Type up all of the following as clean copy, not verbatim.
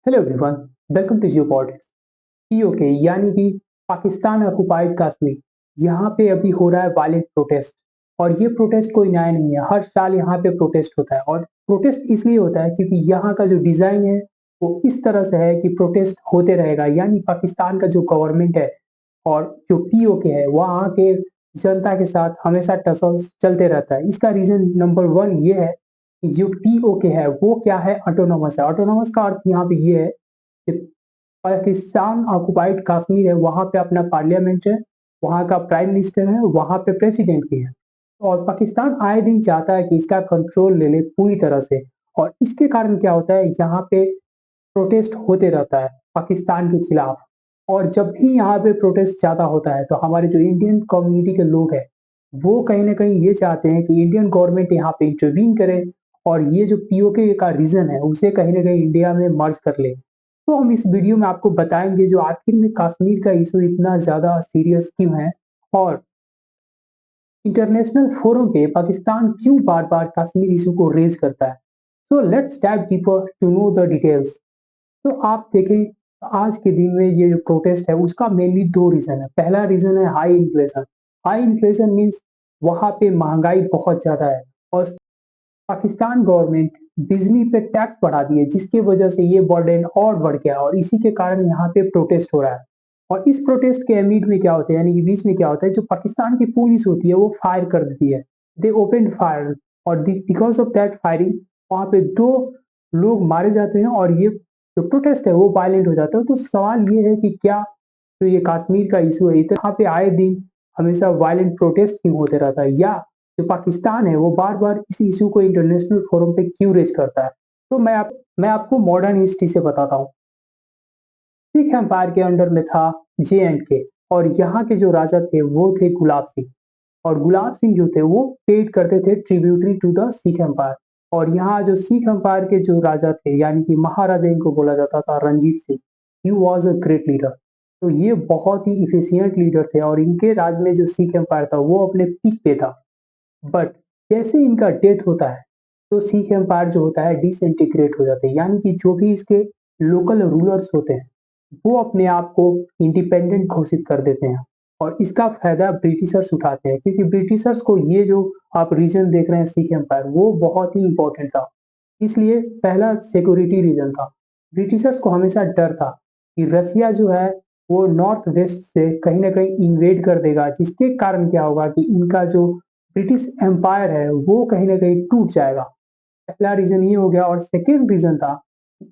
Hello everyone, welcome to Jio podcast. PoK यानी कि Pakistan occupied Kashmir, यहाँ पे अभी हो रहा है वायलेंट प्रोटेस्ट। और ये प्रोटेस्ट कोई नया नहीं है, हर साल यहाँ पे प्रोटेस्ट होता है। और प्रोटेस्ट इसलिए होता है क्योंकि यहाँ का जो डिजाइन है वो इस तरह से है कि प्रोटेस्ट होते रहेगा। यानी पाकिस्तान का जो गवर्नमेंट है और जो पीओके है वहाँ के जनता के साथ हमेशा टसल्स चलते रहता है। इसका रीजन नंबर वन ये है कि जो पीओके है वो क्या है, ऑटोनोमस है। ऑटोनोमस का अर्थ यहाँ पे ये है कि पाकिस्तान ऑक्युपाइड कश्मीर है, वहां पे अपना पार्लियामेंट है, वहां का प्राइम मिनिस्टर है, वहां पे प्रेसिडेंट भी है। और पाकिस्तान आए दिन चाहता है कि इसका कंट्रोल ले ले पूरी तरह से। और इसके कारण क्या होता है, यहाँ पे प्रोटेस्ट होते रहता है पाकिस्तान के खिलाफ। और जब भी यहाँ पे प्रोटेस्ट ज्यादा होता है तो हमारे जो इंडियन कम्युनिटी के लोग हैं वो कहीं ना कहीं ये चाहते हैं कि इंडियन गवर्नमेंट यहाँ पे इंटरवीन करे और ये जो पीओके का रीजन है उसे कहीं ना कहीं इंडिया में मर्ज कर ले। तो हम इस वीडियो में आपको बताएंगे जो आखिर में कश्मीर का इशू इतना ज्यादा सीरियस क्यों है, और इंटरनेशनल फोरम पे पाकिस्तान क्यों बार बार कश्मीर इशू को रेज करता है। So let's dive deeper to know the details. तो आप देखें आज के दिन में ये जो प्रोटेस्ट है उसका मेनली दो रीजन है। पहला रीजन है high inflation. High inflation means वहां पे महंगाई बहुत ज्यादा है और पाकिस्तान गवर्नमेंट बिजली पे टैक्स बढ़ा दिए जिसकी वजह से ये बर्डन और बढ़ गया और इसी के कारण यहाँ पे प्रोटेस्ट हो रहा है। और इस प्रोटेस्ट के एमिड में क्या होता है, यानी कि बीच में क्या होता है, जो पाकिस्तान की पुलिस होती है वो फायर कर देती है। दे ओपन फायर और बिकॉज ऑफ दैट फायरिंग वहां पे दो लोग मारे जाते हैं और ये जो प्रोटेस्ट है वो वायलेंट हो जाता है। तो सवाल ये है कि क्या जो ये कश्मीर का इशू है यहाँ पे आए दिन हमेशा वायलेंट प्रोटेस्ट क्यों होते रहता है, या जो पाकिस्तान है वो बार बार इस इशू को इंटरनेशनल फोरम पे क्यों रेज करता है। तो मैं आपको मॉडर्न हिस्ट्री से बताता हूँ। सिख एम्पायर के अंडर में था जे एंड के, और यहाँ के जो राजा थे वो थे गुलाब सिंह। और गुलाब सिंह जो थे वो पेड करते थे tributary to the Sikh empire. और यहाँ जो सिख एम्पायर के जो राजा थे यानी कि महाराजा इनको बोला जाता था Ranjit Singh, he was a great leader. तो ये बहुत ही इफिशियंट लीडर थे और इनके राज में जो सिख एम्पायर था वो अपने पीक पे था। बट जैसे इनका डेथ होता है तो सिख एम्पायर जो होता है डिसइंटीग्रेट हो जाते हैं, यानी कि जो भी इसके लोकल रूलर्स होते हैं वो अपने आप को इंडिपेंडेंट घोषित कर देते हैं। और इसका फायदा ब्रिटिशर्स उठाते हैं क्योंकि ब्रिटिशर्स को ये जो आप रीजन देख रहे हैं सिख एम्पायर वो बहुत ही इंपॉर्टेंट था। इसलिए पहला सिक्योरिटी रीजन था। ब्रिटिशर्स को हमेशा डर था कि रसिया जो है वो नॉर्थ वेस्ट से कहीं ना कहीं इन्वेड कर देगा, जिसके कारण क्या होगा कि इनका जो ब्रिटिश एम्पायर है वो कहीं ना कहीं टूट जाएगा। पहला रीजन ये हो गया। और सेकेंड रीजन था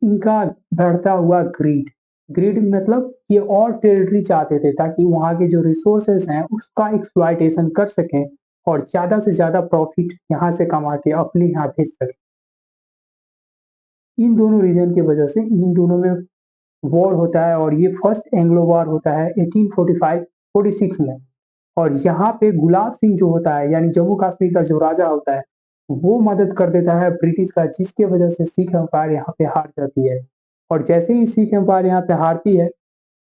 इनका बढ़ता हुआ ग्रीड। ग्रीड मतलब ये और टेरिटरी चाहते थे ताकि वहां के जो रिसोर्सेस हैं उसका एक्सप्लॉयटेशन कर सकें और ज्यादा से ज्यादा प्रॉफिट यहाँ से कमा के अपने यहाँ भेज सकें। इन दोनों रीजन की वजह से इन दोनों में वॉर होता है और ये फर्स्ट एंग्लो वॉर होता है 1845-46 में। और यहाँ पे गुलाब सिंह जो होता है यानी जम्मू कश्मीर का जो राजा होता है वो मदद कर देता है ब्रिटिश का, जिसके वजह से सिख एम्पायर यहाँ पे हार जाती है। और जैसे ही सिख एम्पायर यहाँ पे हारती है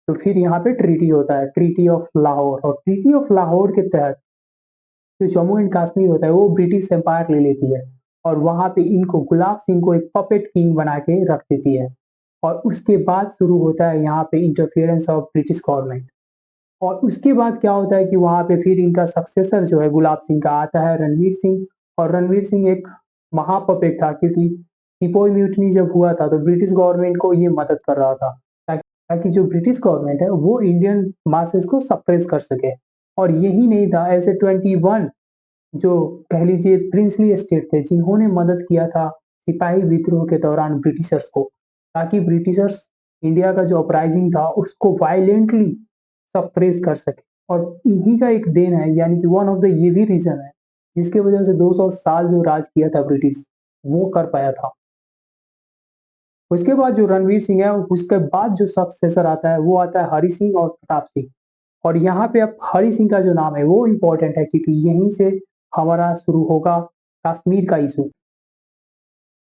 तो फिर यहाँ पे ट्रीटी होता है, ट्रीटी ऑफ लाहौर। और ट्रीटी ऑफ लाहौर के तहत जो जम्मू एंड कश्मीर होता है वो ब्रिटिश एम्पायर ले लेती है और वहां पे इनको गुलाब सिंह को एक पपेट किंग बना के रख देती है। और उसके बाद शुरू होता है यहाँ पे इंटरफेरेंस ऑफ ब्रिटिश गवर्नमेंट। और उसके बाद क्या होता है कि वहां पे फिर इनका सक्सेसर जो है गुलाब सिंह का आता है रणवीर सिंह। और रणवीर सिंह एक महापपेट था क्योंकि सिपोई म्यूटनी जब हुआ था तो ब्रिटिश गवर्नमेंट को ये मदद कर रहा था ताकि जो ब्रिटिश गवर्नमेंट है वो इंडियन मासेस को सप्रेस कर सके। और यही नहीं था, ऐसे 21 जो कह लीजिए प्रिंसली स्टेट थे जिन्होंने मदद किया था सिपाही विद्रोह के दौरान ब्रिटिशर्स को, ताकि ब्रिटिशर्स इंडिया का जो अपराइजिंग था उसको वायलेंटली सप्रेस कर सके। और इन्हीं का एक देन है, यानी कि वन ऑफ द ये भी रीजन है जिसके वजह से 200 साल जो राज किया था ब्रिटिश वो कर पाया था। उसके बाद जो रणवीर सिंह है उसके बाद जो सक्सेसर आता है वो आता है हरि सिंह और प्रताप सिंह। और यहाँ पे अब हरि सिंह का जो नाम है वो इम्पोर्टेंट है क्योंकि यहीं से हमारा शुरू होगा कश्मीर का इशू।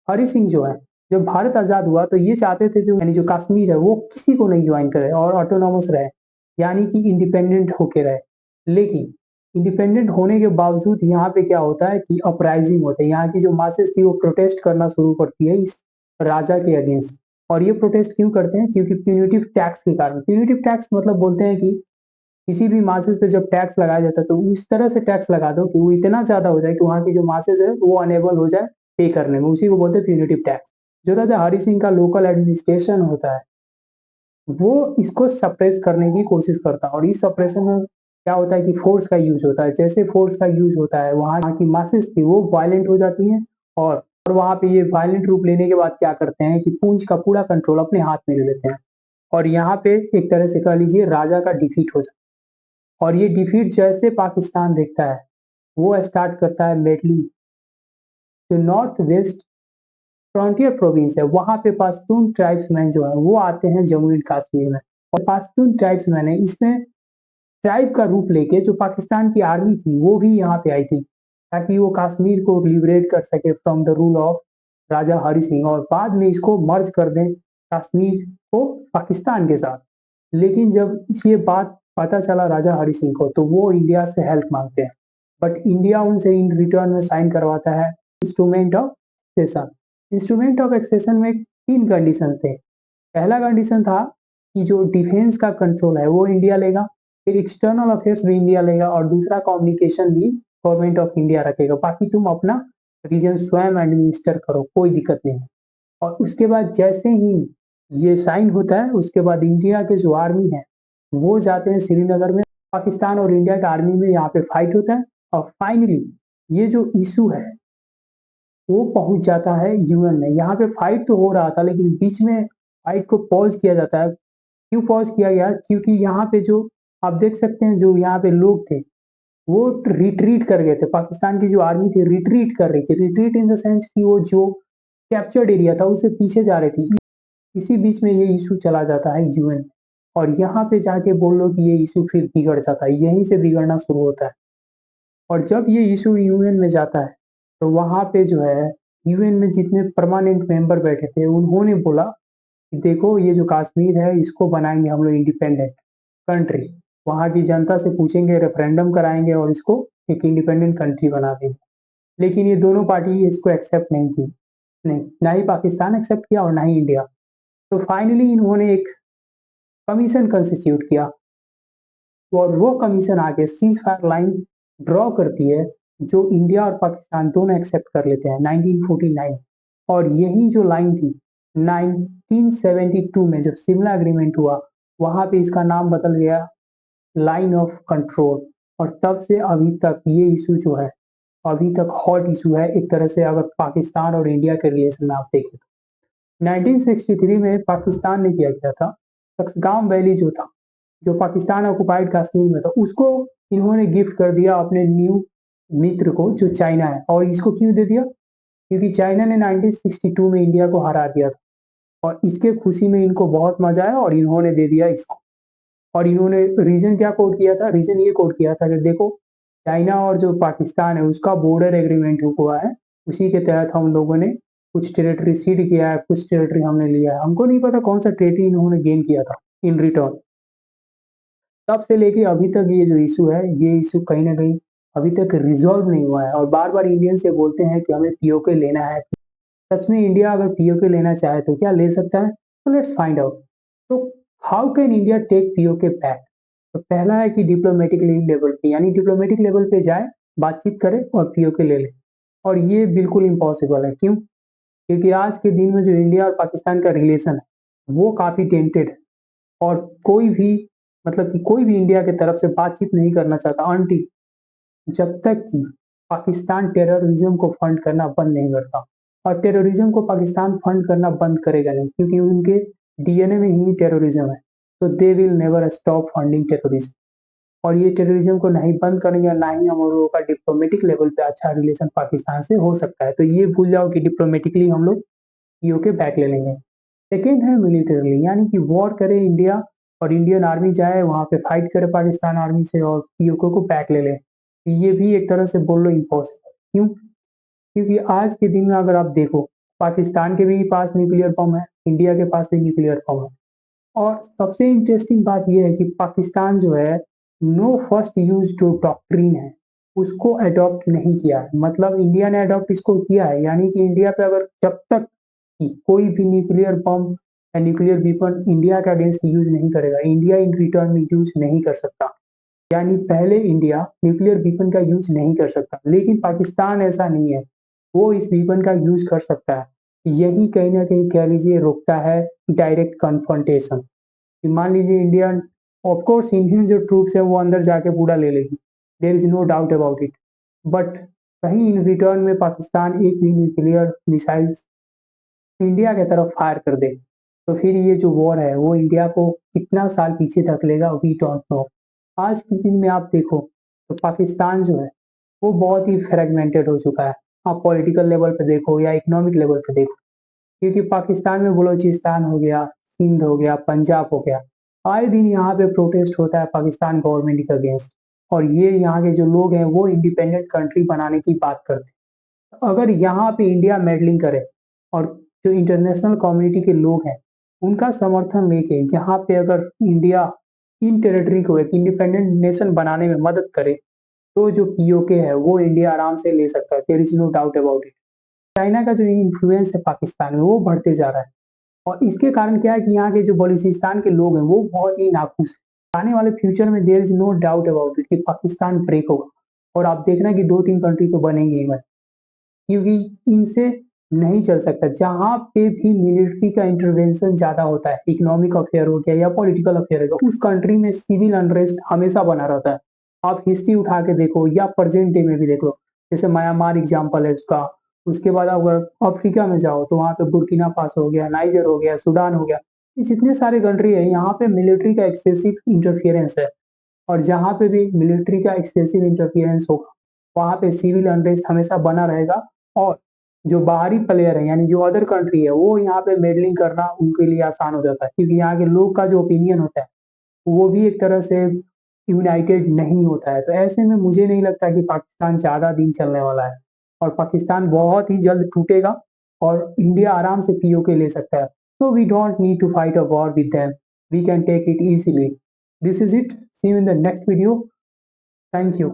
हरि सिंह जो है जब भारत आजाद हुआ तो ये चाहते थे जो यानी जो कश्मीर है वो किसी को नहीं ज्वाइन करे और ऑटोनोमस रहे, यानी कि इंडिपेंडेंट होके रहे। लेकिन इंडिपेंडेंट होने के बावजूद यहाँ पे क्या होता है कि अपराइजिंग होता है, यहाँ की जो मासेस थी वो प्रोटेस्ट करना शुरू करती है इस राजा के अगेंस्ट। और ये प्रोटेस्ट क्यों करते हैं? क्योंकि प्यूनिटिव टैक्स के कारण। प्यूनिटिव टैक्स मतलब बोलते हैं कि किसी भी मासेस पे जब टैक्स लगाया जाता है तो इस तरह से टैक्स लगा दो कि वो इतना ज़्यादा हो जाए कि वहाँ की जो मासेस है वो अनेबल हो जाए पे करने में, उसी को बोलते हैं प्यूनिटिव टैक्स। जो राजा हरि सिंह का लोकल एडमिनिस्ट्रेशन होता है, वो इसको सप्रेस करने की कोशिश करता है और इस सप्रेशन में क्या होता है कि फोर्स का यूज़ होता है। जैसे फोर्स का यूज़ होता है, वहाँ की मासेस थी वो वायलेंट हो जाती हैं और वहाँ पे ये वायलेंट रूप लेने के बाद क्या करते हैं कि पूंछ का पूरा कंट्रोल अपने हाथ में ले लेते हैं और यहाँ पे एक तरह से कह लीजिए राजा का डिफीट हो जाता है। और ये डिफीट जैसे पाकिस्तान देखता है, वो स्टार्ट करता है मेडली जो नॉर्थ वेस्ट फ्रंटियर प्रोविंस है, वहाँ पे पश्तून ट्राइब्समैन जो है वो आते हैं जम्मू एंड कश्मीर में। और पश्तून ट्राइब्समैन है, इसमें ट्राइब का रूप लेके जो पाकिस्तान की आर्मी थी वो भी यहाँ पे आई थी ताकि वो कश्मीर को लिबरेट कर सके फ्रॉम द रूल ऑफ राजा हरि सिंह और बाद में इसको मर्ज कर दें कश्मीर को पाकिस्तान के साथ। लेकिन जब ये बात पता चला राजा हरि सिंह को तो वो इंडिया से हेल्प मांगते हैं, बट इंडिया उनसे इन रिटर्न में साइन करवाता है instrument of accession. Instrument of accession में 3 कंडीशन थे। पहला कंडीशन था कि जो डिफेंस का कंट्रोल है वो इंडिया लेगा, फिर एक्सटर्नल अफेयर्स भी इंडिया लेगा और दूसरा कम्युनिकेशन भी गवर्नमेंट ऑफ इंडिया रखेगा। बाकी तुम अपना रीजन स्वयं एडमिनिस्टर करो, कोई दिक्कत नहीं है। और उसके बाद जैसे ही ये साइन होता है उसके बाद इंडिया के जो आर्मी है वो जाते हैं श्रीनगर में, पाकिस्तान और इंडिया का आर्मी में यहाँ पे फाइट होता है और फाइनली ये जो इशू है वो पहुंच जाता है यूएन में। यहाँ पे फाइट तो हो रहा था लेकिन बीच में फाइट को पॉज किया जाता है। क्यों पॉज किया गया? क्योंकि यहाँ पे जो आप देख सकते हैं जो यहाँ पे लोग थे वो रिट्रीट कर गए थे। पाकिस्तान की जो आर्मी थी रिट्रीट कर रही थी। रिट्रीट इन द सेंस कि वो जो कैप्चर्ड एरिया था उससे पीछे जा रही थी। इसी बीच में ये इशू चला जाता है यूएन और यहाँ पे जाके बोल लो कि ये इशू फिर बिगड़ जाता है, यहीं से बिगड़ना शुरू होता है। और जब ये इशू यूएन में जाता है तो वहाँ पे जो है यूएन में जितने परमानेंट मेंबर बैठे थे उन्होंने बोला कि देखो ये जो कश्मीर है इसको बनाएंगे हम लोग इंडिपेंडेंट कंट्री, वहाँ की जनता से पूछेंगे, रेफरेंडम कराएंगे और इसको एक इंडिपेंडेंट कंट्री बना देंगे। लेकिन ये दोनों पार्टी इसको एक्सेप्ट नहीं की, नहीं, ना ही पाकिस्तान एक्सेप्ट किया और ना ही इंडिया। तो फाइनली इन्होंने एक कमीशन कंस्टिट्यूट किया और वो कमीशन आके सीज फायर लाइन ड्रॉ करती है जो इंडिया और पाकिस्तान दोनों एक्सेप्ट कर लेते हैं 1949। और यही जो लाइन थी 1972 में जब शिमला एग्रीमेंट हुआ वहां पे इसका नाम बदल गया लाइन ऑफ कंट्रोल। और तब से अभी तक ये इशू जो है अभी तक हॉट इशू है एक तरह से, अगर पाकिस्तान और इंडिया के रिलेशन में आप देखें तो 1963 में पाकिस्तान ने किया गया था सक्सगाम वैली जो था, जो पाकिस्तान ऑक्युपाइड कश्मीर में था, उसको इन्होंने गिफ्ट कर दिया अपने न्यू मित्र को जो चाइना है। और इसको क्यों दे दिया? क्योंकि चाइना ने 1962 में इंडिया को हरा दिया था और इसके खुशी में इनको बहुत मजा आया और इन्होंने दे दिया इसको। और इन्होंने रीजन क्या कोट किया था? रीजन ये कोट किया था कि देखो चाइना और जो पाकिस्तान है उसका बॉर्डर एग्रीमेंट हुआ है, उसी के तहत हम लोगों ने कुछ टेरिटरी सीड किया है, कुछ टेरिटरी हमने लिया है। हमको नहीं पता कौन सा टेरिटरी इन्होंने गेन किया था इन रिटर्न। तब से लेके अभी तक ये जो इशू है ये इशू कहीं ना कहीं अभी तक रिजॉल्व नहीं हुआ है और बार बार इंडियन से बोलते हैं कि हमें पीओके लेना है। सच में इंडिया अगर पीओके लेना चाहे तो क्या ले सकता है? तो लेट्स फाइंड आउट। तो how can India take PoK back? तो पहला है कि डिप्लोमेटिक लेवल पे, यानी डिप्लोमेटिक लेवल पे जाए, बातचीत करे और पीओके ले ले। और ये बिल्कुल इम्पॉसिबल है। क्यों? क्योंकि आज के दिन में जो इंडिया और पाकिस्तान का रिलेशन है वो काफी टेंटेड है और कोई भी मतलब कि कोई भी इंडिया की तरफ से बातचीत नहीं करना चाहता अनटिल जब तक कि पाकिस्तान टेररिज्म को फंड करना बंद नहीं करता। और टेररिज्म को पाकिस्तान फंड करना बंद करेगा नहीं क्योंकि उनके डीएनए में ही टेररिज्म है। तो they will never stop funding terrorism. और ये टेररिज्म को नहीं बंद करेंगे और ना ही हम लोगों का डिप्लोमेटिक लेवल पे अच्छा रिलेशन पाकिस्तान से हो सकता है। तो ये भूल जाओ कि डिप्लोमेटिकली हम लोग यूके बैक ले लेंगे। सेकेंड है मिलिटरली, यानी कि वॉर करे इंडिया और इंडियन आर्मी जाए वहां पे फाइट करे पाकिस्तान आर्मी से और यूके को बैक ले ले। ये भी एक तरह से बोल लो इम्पॉसिबल। क्यों? क्योंकि आज के दिन में अगर आप देखो पाकिस्तान के भी पास न्यूक्लियर बम है, इंडिया के पास भी न्यूक्लियर बम है। और सबसे इंटरेस्टिंग बात यह है कि पाकिस्तान जो है नो फर्स्ट यूज जो डॉक्ट्रिन है उसको अडॉप्ट नहीं किया है। मतलब इंडिया ने अडॉप्ट इसको किया है, यानी कि इंडिया पे अगर जब तक कि कोई भी न्यूक्लियर बम या न्यूक्लियर वेपन इंडिया के अगेंस्ट यूज नहीं करेगा, इंडिया इन रिटर्न में यूज नहीं कर सकता। यानी पहले इंडिया न्यूक्लियर वेपन का यूज नहीं कर सकता, लेकिन पाकिस्तान ऐसा नहीं है, वो इस वेपन का यूज कर सकता है। यही कहीं ना कहीं कह लीजिए रोकता है डायरेक्ट कन्फ्रंटेशन। मान लीजिए इंडियन, ऑफ कोर्स इंडियन जो ट्रूप्स है वो अंदर जाके पूरा ले लेगी, there is no doubt about it, but कहीं इन रिटर्न में पाकिस्तान एक भी न्यूक्लियर मिसाइल इंडिया की तरफ फायर कर दे, तो फिर ये जो वॉर है वो इंडिया को कितना साल पीछे धकेलेगा वी डोंट नो। आज के दिन में आप देखो तो पाकिस्तान जो है वो बहुत ही फ्रेगमेंटेड हो चुका है। आप पॉलिटिकल लेवल पे देखो या इकोनॉमिक लेवल पे देखो, क्योंकि पाकिस्तान में बलूचिस्तान हो गया, सिंध हो गया, पंजाब हो गया, आए दिन यहाँ पे प्रोटेस्ट होता है पाकिस्तान गवर्नमेंट के अगेंस्ट, और ये यहाँ के जो लोग हैं वो इंडिपेंडेंट कंट्री बनाने की बात करते हैं। अगर यहाँ पे इंडिया मेडलिंग करे और जो इंटरनेशनल कम्युनिटी के लोग हैं उनका समर्थन लेके यहाँ पे अगर इंडिया इन टेरिटरी को एक इंडिपेंडेंट नेशन बनाने में मदद करे, तो जो पीओके है वो इंडिया आराम से ले सकता है, there is no doubt about it. China का जो इन्फ्लुएंस है पाकिस्तान में वो बढ़ते जा रहा है, और इसके कारण क्या है कि यहाँ के जो बलूचिस्तान के लोग हैं वो बहुत ही नाखुश हैं। आने वाले फ्यूचर में there is no doubt about it कि पाकिस्तान ब्रेक होगा, और आप देखना कि 2-3 कंट्री तो बनेंगे ही बने, क्योंकि इनसे नहीं चल सकता। जहाँ पे भी मिलिट्री का इंटरवेंशन ज़्यादा होता है, इकोनॉमिक अफेयर हो गया या पॉलिटिकल अफेयर हो गया, उस कंट्री में सिविल अनरेस्ट हमेशा बना रहता है। आप हिस्ट्री उठा के देखो या प्रेजेंट डे में भी देख लो, जैसे म्यांमार एग्जाम्पल है उसका। उसके बाद अगर अफ्रीका में जाओ तो वहाँ पे बुर्किना फासो हो गया, नाइजर हो गया, सूडान हो गया, ये जितने सारे कंट्री है यहाँ पे मिलिट्री का एक्सेसिव इंटरफियरेंस है। और जहाँ पे भी मिलिट्री का एक्सेसिव इंटरफियरेंस होगा वहाँ पे सिविल अनरेस्ट हमेशा बना रहेगा, और जो बाहरी प्लेयर है यानी जो अदर कंट्री है वो यहाँ पे मेडलिंग करना उनके लिए आसान हो जाता है, क्योंकि यहाँ के लोग का जो ओपिनियन होता है वो भी एक तरह से यूनाइटेड नहीं होता है। तो ऐसे में मुझे नहीं लगता कि पाकिस्तान ज़्यादा दिन चलने वाला है, और पाकिस्तान बहुत ही जल्द टूटेगा और इंडिया आराम से पीओके ले सकता है। So we don't need to fight a war with them. We can take it easily. This is it. See you in the next video. Thank you.